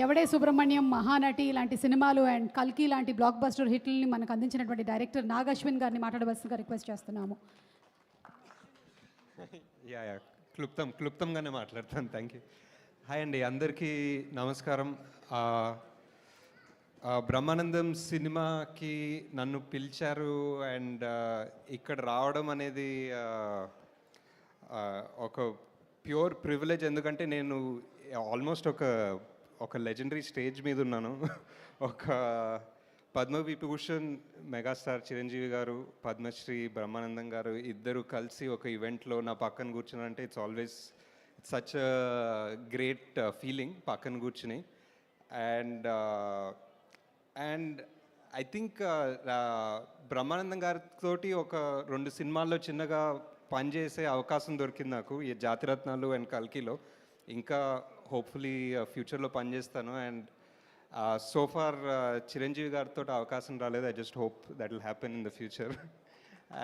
ఎవడే సుబ్రహ్మణ్యం, మహానటి ఇలాంటి సినిమాలు అండ్ కల్కి లాంటి బ్లాక్ బస్టర్ హిట్లని మనకు అందించినటువంటి డైరెక్టర్ నాగ్ అశ్విన్ గారిని మాట్లాడవలసిందిగా రిక్వెస్ట్ చేస్తున్నాము. యా యా క్లుప్తంగానే మాట్లాడతాను. Thank you. హాయ్ అండి, అందరికీ నమస్కారం. బ్రహ్మానందం సినిమాకి నన్ను పిలిచారు అండ్ ఇక్కడ రావడం అనేది ఒక ప్యూర్ ప్రివిలేజ్. ఎందుకంటే నేను ఆల్మోస్ట్ ఒక లెజెండరీ స్టేజ్ మీద ఉన్నాను. ఒక పద్మవిభూషణ్ మెగాస్టార్ చిరంజీవి గారు, పద్మశ్రీ బ్రహ్మానందం గారు ఇద్దరు కలిసి ఒక ఈవెంట్లో నా పక్కన కూర్చున్నారంటే it's always such great feeling పక్కన కూర్చుని. అండ్ ఐ థింక్ బ్రహ్మానందం గారితో ఒక 2 సినిమాల్లో చిన్నగా పనిచేసే అవకాశం దొరికింది నాకు, ఈ జాతిరత్నాలు అండ్ కల్కిలో. ఇంకా హోప్ఫుల్లీ ఫ్యూచర్లో పనిచేస్తాను. అండ్ సో ఫార్ చిరంజీవి గారితో అవకాశం రాలేదు. I just hope that will happen in the future.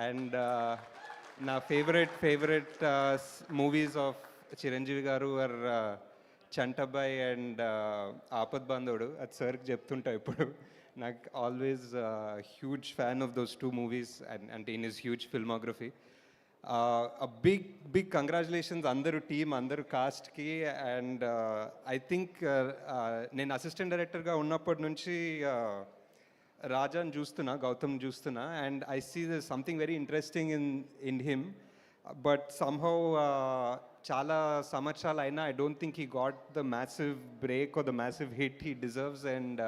And నా ఫేవరెట్ మూవీస్ ఆఫ్ చిరంజీవి గారు ఆర్ చంటబ్బాయ్ అండ్ ఆపద్ బాంధవుడు. అది సార్కి చెప్తుంటా ఇప్పుడు. నాకు always huge fan of those 2 movies and in his huge filmography. Big congratulations అందరూ టీమ్, అందరూ కాస్ట్కి. అండ్ ఐ థింక్ నేను అసిస్టెంట్ డైరెక్టర్గా ఉన్నప్పటి నుంచి రాజాని గౌతమ్ చూస్తున్నా and I see the something very interesting in him. But somehow చాలా సంవత్సరాలు అయినా I don't think he got the massive break or the massive hit he deserves. And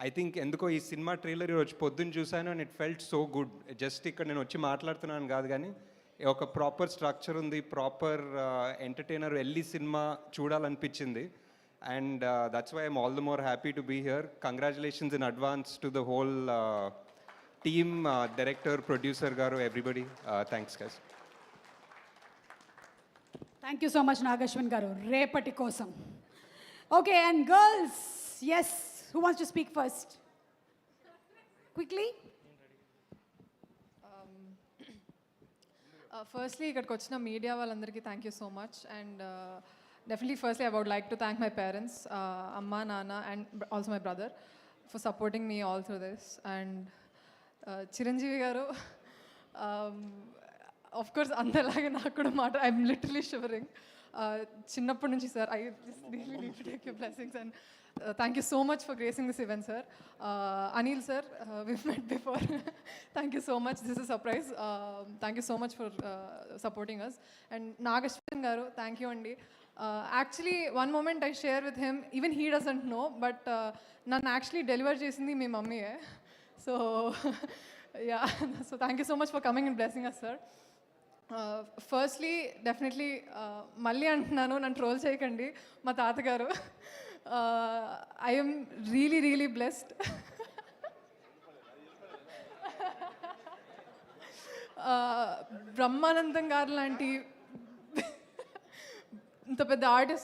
I think ఎందుకో ఈ సినిమా ట్రైలర్ ఈరోజు పొద్దున్న చూశాను and it felt so good. Just ఇక్కడ నేను వచ్చి మాట్లాడుతున్నాను కాదు, కానీ ఒక ప్రాపర్ స్ట్రక్చర్ ఉంది, ప్రాపర్ ఎంటర్టైనర్ వెళ్ళి సినిమా చూడాలనిపించింది. And that's why I'm all the more happy to be here. Congratulations in advance to the whole team, director, producer గారు, everybody. Thanks guys. Thank you so much Nag Ashwin గారు. రేపటి కోసం okay. And girls, yes, who wants to speak first quickly? Firstly ఇక్కడికి వచ్చిన media వాళ్ళందరికీ thank you so much. And definitely firstly I would like to thank my parents, అమ్మ, నాన్న, and also my brother for supporting me all through this. అండ్ Chiranjeevi garu, of course అందరిలాగే నాకు కూడా I'm literally shivering. చిన్నప్పటి నుంచి sir, I just really need to take your blessings. And thank you so much for gracing this event, sir. Anil sir, we've met before. Thank you so much. This is a surprise. Thank you so much for supporting us. And Nag Ashwin garu, thank you andi. Actually one moment I share with him, even he doesn't know, but nan actually deliver chesindi me mummy hai. So yeah, so thank you so much for coming and blessing us, sir. Firstly definitely మళ్ళీ అంటున్నాను, నన్ను troll చేయకండి, మా తాతగారు. I'm really blessed. Brahmanandam గారు లాంటి ఇంత పెద్ద ఆర్టిస్ట్